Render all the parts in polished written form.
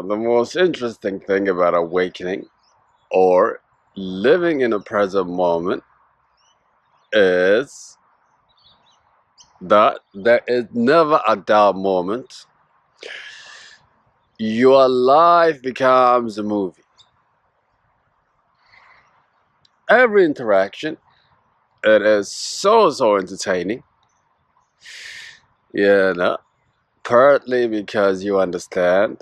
the most interesting thing about awakening or living in a present moment is that there is never a dull moment. Your life becomes a movie. Every interaction, it is so entertaining. You know, partly because you understand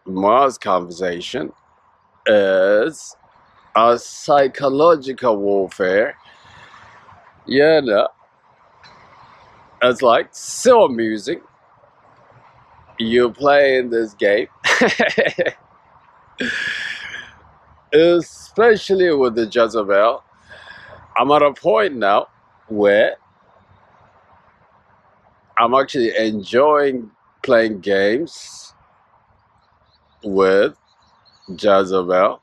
most conversation is a psychological warfare. You know, it's like so amusing. You play in this game, especially with the Jezebel. I'm at a point now where I'm actually enjoying playing games with Jezebel.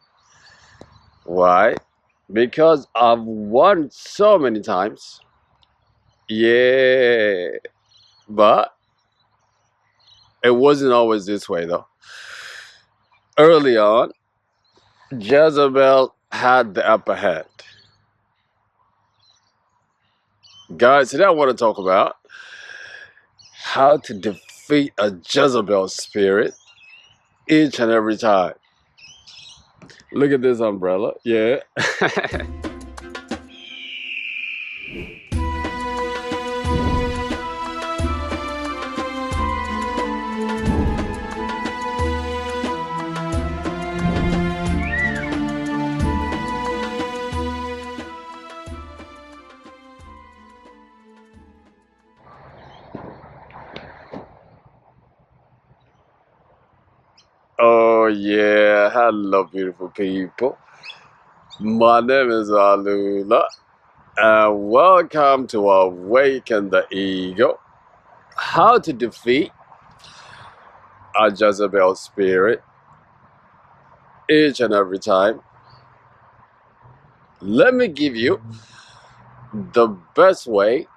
Why? Because I've won so many times. Yeah, but it wasn't always this way though. Early on, Jezebel had the upper hand. Guys, today I want to talk about how to defeat a Jezebel spirit each and every time. Look at this umbrella. Yeah. Oh yeah. Hello, beautiful people. My name is Alula, and welcome to Awaken the Ego. How to defeat a Jezebel spirit each and every time. Let me give you the best way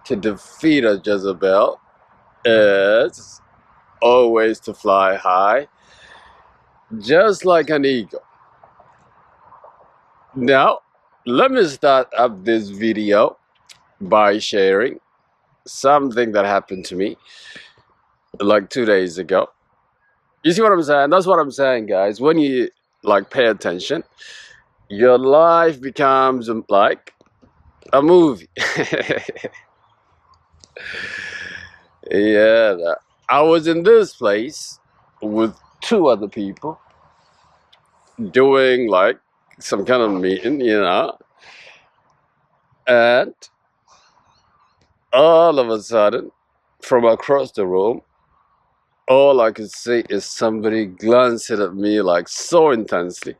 to defeat a Jezebel is always to fly high, just like an eagle. Now, let me start up this video by sharing something that happened to me like 2 days ago. You see what I'm saying? That's what I'm saying, guys. When you like pay attention, your life becomes like a movie. Yeah, I was in this place with two other people doing like some kind of meeting, and all of a sudden, from across the room, all I could see is somebody glancing at me like so intensely.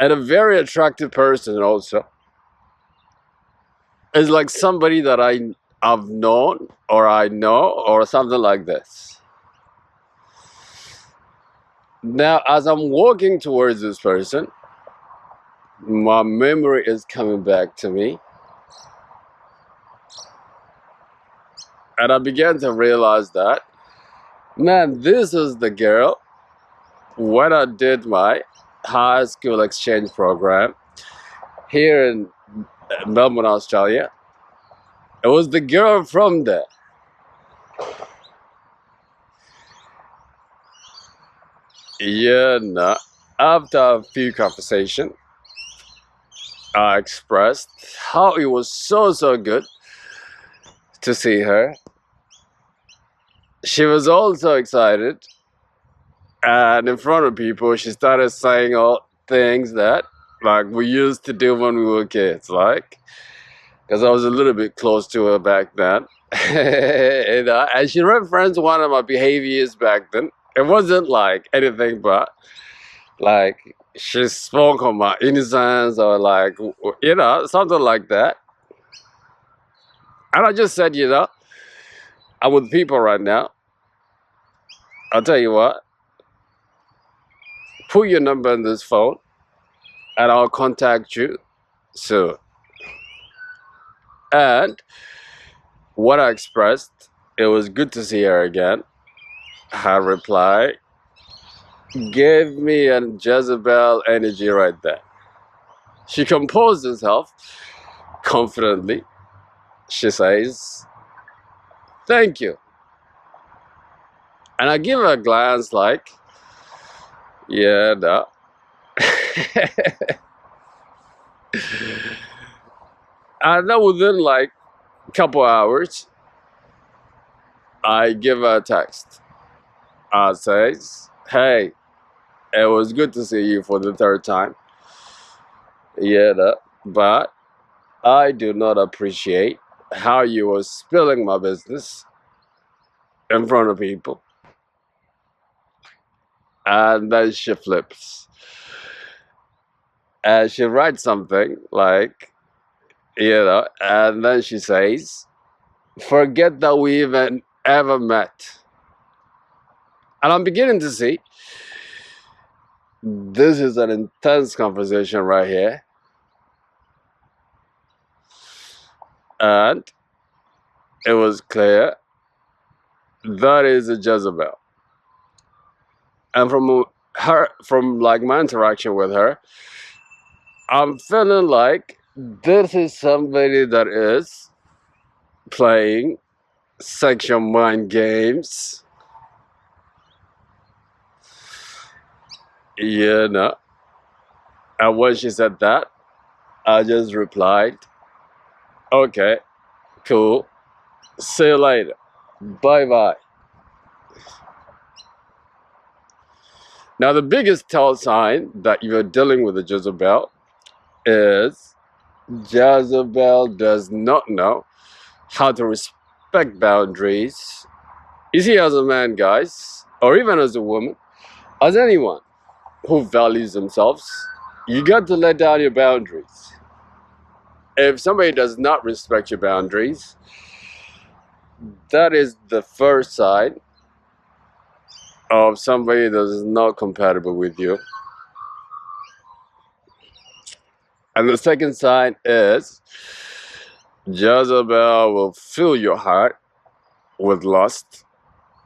And a very attractive person also. It's like somebody that I've known or I know or something like this. Now, as I'm walking towards this person, my memory is coming back to me. And I began to realize that, man, this is the girl when I did my high school exchange program here in Melbourne, Australia. It was the girl from there. Yeah, no. After a few conversations, I expressed how it was so good to see her. She was also excited, and in front of people, she started saying all things that like we used to do when we were kids, like because I was a little bit close to her back then. And she referenced one of my behaviors back then. It wasn't like anything but like she spoke on my innocence or like something like that. And I just said, I'm with people right now. I'll tell you what, put your number in this phone and I'll contact you soon. And what I expressed It was good to see her again. Her reply gave me a Jezebel energy right there. She composed herself confidently. She says, "Thank you." And I give her a glance like, yeah, no. And then within like a couple hours, I give her a text. I says, "Hey, it was good to see you for the third time. Yeah, no. But I do not appreciate how you were spilling my business in front of people." And then she flips. And she writes something like, and then she says, "Forget that we even ever met." And I'm beginning to see this is an intense conversation right here. And it was clear that is a Jezebel. And from like my interaction with her, I'm feeling like this is somebody that is playing sexual mind games. You know. And when she said that, I just replied, "Okay, cool. See you later. Bye bye." Now, the biggest tell sign that you're dealing with a Jezebel is Jezebel does not know how to respect boundaries. You see, as a man, guys, or even as a woman, as anyone who values themselves, you got to let down your boundaries. If somebody does not respect your boundaries, that is the first sign of somebody that is not compatible with you. And the second sign is Jezebel will fill your heart with lust.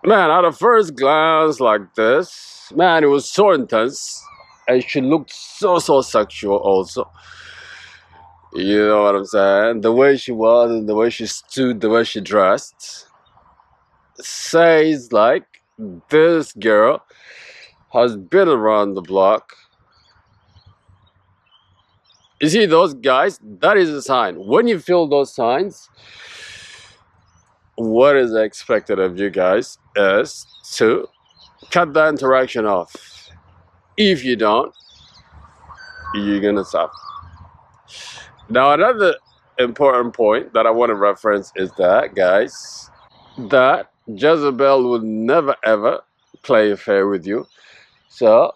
Man, at a first glance like this, man, it was so intense. And she looked so sexual also. You know what I'm saying? The way she was and the way she stood, the way she dressed says like this girl has been around the block. You see those guys, that is a sign. When you feel those signs, what is expected of you guys is to cut that interaction off. If you don't, you're gonna suffer. Now, another important point that I want to reference is that, guys, that Jezebel will never ever play fair with you. So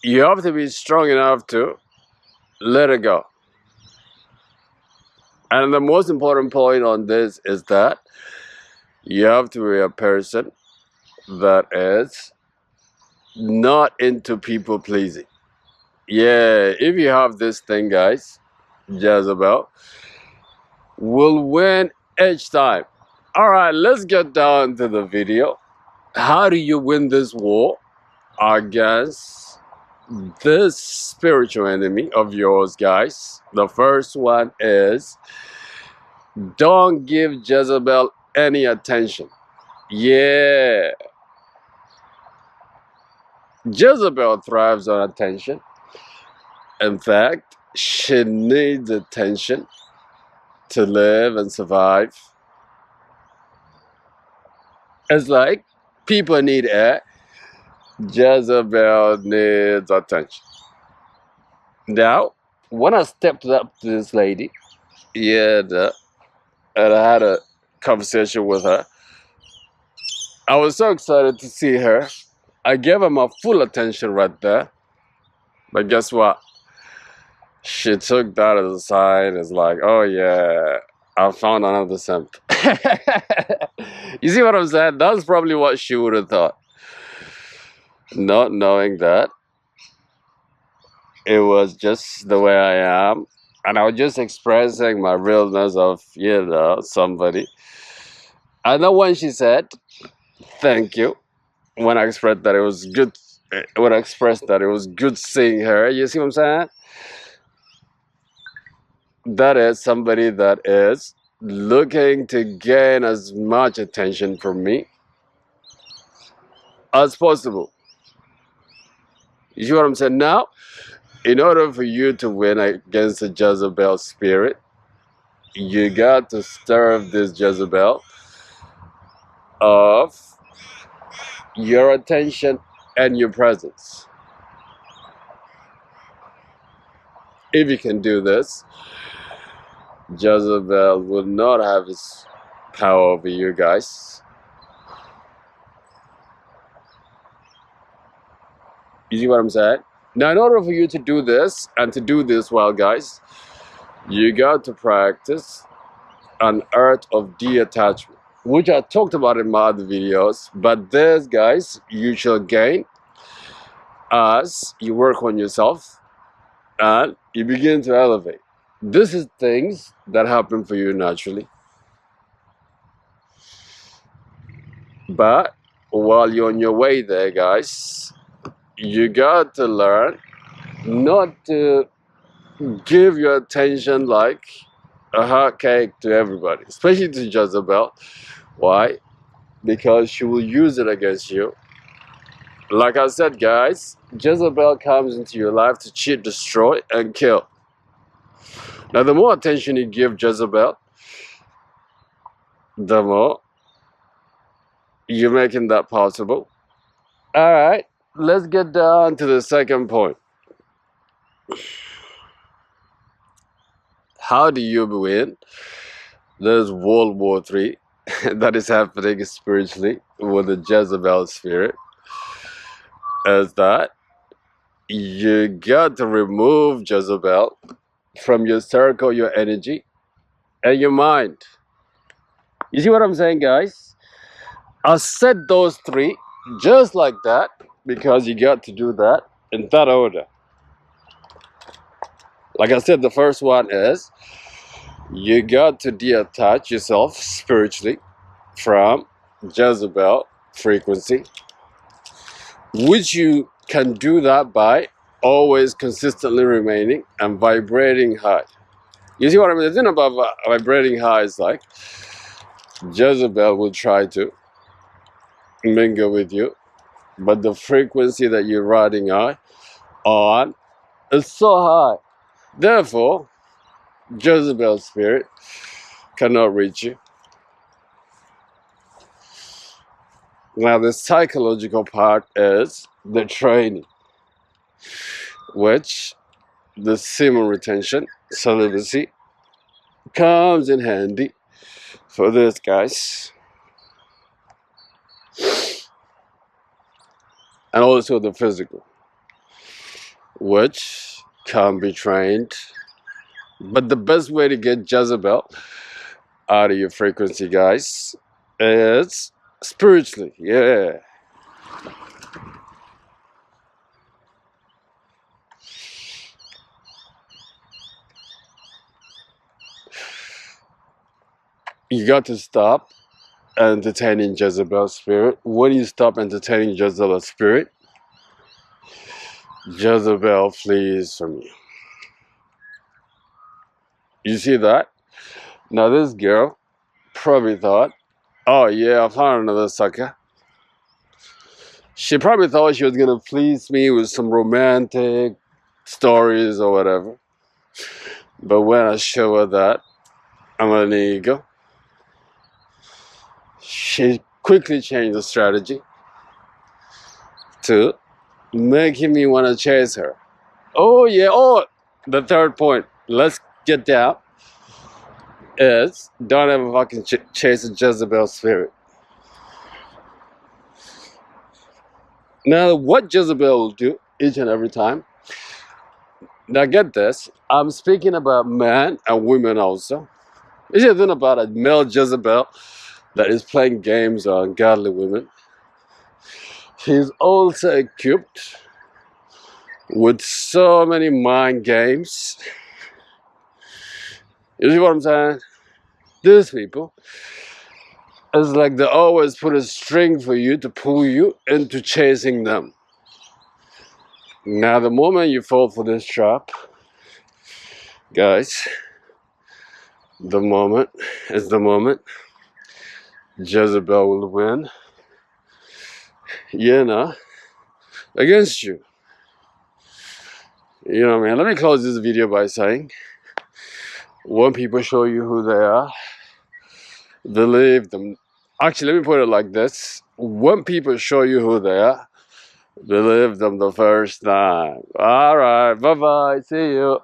you have to be strong enough to let it go. And the most important point on this is that you have to be a person that is not into people pleasing. Yeah, if you have this thing, guys, Jezebel will win each time. All right, let's get down to the video. How do you win this war against this spiritual enemy of yours, guys? The first one is don't give Jezebel any attention. Yeah. Jezebel thrives on attention. In fact, she needs attention to live and survive. It's like people need air. Jezebel needs attention. Now, when I stepped up to this lady, and I had a conversation with her, I was so excited to see her. I gave her my full attention right there. But guess what? She took that as a sign. It's like, oh yeah, I found another simp. You see what I'm saying? That's probably what she would have thought. Not knowing that it was just the way I am. And I was just expressing my realness of, somebody. And then when she said, thank you, when I expressed that it was good, when I expressed that it was good seeing her, you see what I'm saying? That is somebody that is looking to gain as much attention from me as possible. You see what I'm saying? Now, in order for you to win against the Jezebel spirit, you got to serve this Jezebel of your attention and your presence. If you can do this, Jezebel will not have its power over you guys. You see what I'm saying? Now, in order for you to do this and to do this well, guys, you got to practice an art of detachment, which I talked about in my other videos. But this, guys, you shall gain as you work on yourself and you begin to elevate. This is things that happen for you naturally. But while you're on your way there, guys, you got to learn not to give your attention like a hot cake to everybody, especially to Jezebel. Why? Because she will use it against you. Like I said, guys, Jezebel comes into your life to cheat, destroy, and kill. Now, the more attention you give Jezebel, the more you're making that possible. All right, let's get down to the second point. How do you win? There's World War III that is happening spiritually with the Jezebel spirit. Is that you got to remove Jezebel from your circle, your energy, and your mind. You see what I'm saying, guys? I said those three just like that because you got to do that in that order. Like I said, the first one is you got to detach yourself spiritually from Jezebel frequency, which you can do that by always consistently remaining and vibrating high. You see what I mean? The thing about vibrating high is like Jezebel will try to mingle with you, but the frequency that you're riding on is so high. Therefore, Jezebel's spirit cannot reach you. Now, the psychological part is the training, which the semen retention, celibacy, comes in handy for this, guys. And also the physical, which can be trained. But the best way to get Jezebel out of your frequency, guys, is spiritually. Yeah. You got to stop entertaining Jezebel's spirit. When you stop entertaining Jezebel's spirit, Jezebel flees from you. You see that? Now this girl probably thought, oh yeah, I found another sucker. She probably thought she was gonna please me with some romantic stories or whatever. But when I show her that I'm an ego, she quickly changed the strategy to making me want to chase her. Oh yeah, oh, the third point, let's get down, is don't ever fucking chase a Jezebel spirit. Now, what Jezebel will do each and every time, now get this, I'm speaking about men and women also. It's just about a male Jezebel that is playing games on godly women. He's also equipped with so many mind games. You see what I'm saying? These people, It's like they always put a string for you to pull you into chasing them. Now, the moment you fall for this trap, guys, the moment is the moment Jezebel will win, against you. You know what I mean? Let me close this video by saying, when people show you who they are, believe them. Actually, let me put it like this. When people show you who they are, believe them the first time. All right, bye-bye. See you.